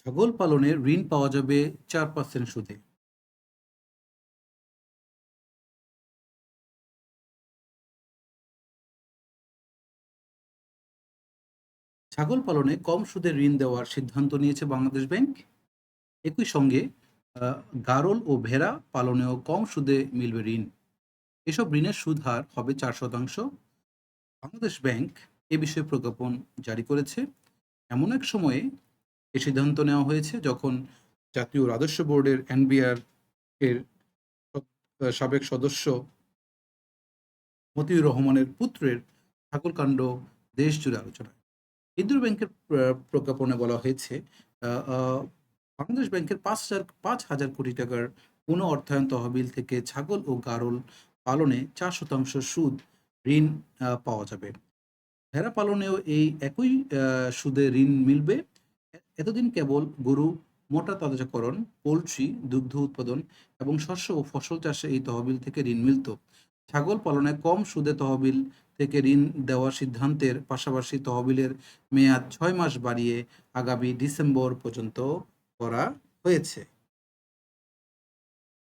ছাগল পালনে ঋণ পাওয়া যাবে 4% সুদে। ছাগল পালনে কম সুদে ঋণ দেওয়ার সিদ্ধান্ত নিয়েছে বাংলাদেশ ব্যাংক। একই সঙ্গে আহ, গারল ও ভেড়া পালনেও কম সুদে মিলবে ঋণ। এসব ঋণের সুদ হার হবে 4%। বাংলাদেশ ব্যাংক এ বিষয়ে প্রজ্ঞাপন জারি করেছে। এমন এক সময়ে এ সিদ্ধান্ত নেওয়া হয়েছে যখন জাতীয় রাজস্ব বোর্ডের এনবিআর এর সাবেক সদস্য মতিউর রহমানের পুত্রের ছাগলকাণ্ড দেশ জুড়ে আলোচনা। কেন্দ্রীয় ব্যাংকের প্রজ্ঞাপনে বলা হয়েছে আহ, আহ, বাংলাদেশ ব্যাংকের 5,000 কোটি টাকার পুনঃ অর্থায়ন তহবিল থেকে ছাগল ও গারল পালনে 4% সুদ ঋণ পাওয়া যাবে। ভেড়া পালনেও এই একই সুদে ঋণ মিলবে। এতদিন কেবল গরু মোটা তাজাকরণ, পোলট্রি, দুগ্ধ উৎপাদন এবং শস্য ও ফসল চাষে এই তহবিল থেকে ঋণ মিলত। ছাগল পালনে কম সুদে তহবিল থেকে ঋণ দেওয়ার সিদ্ধান্তের পাশাপাশি তহবিলের মেয়াদ 6 মাস বাড়িয়ে আগামী ডিসেম্বর পর্যন্ত করা হয়েছে।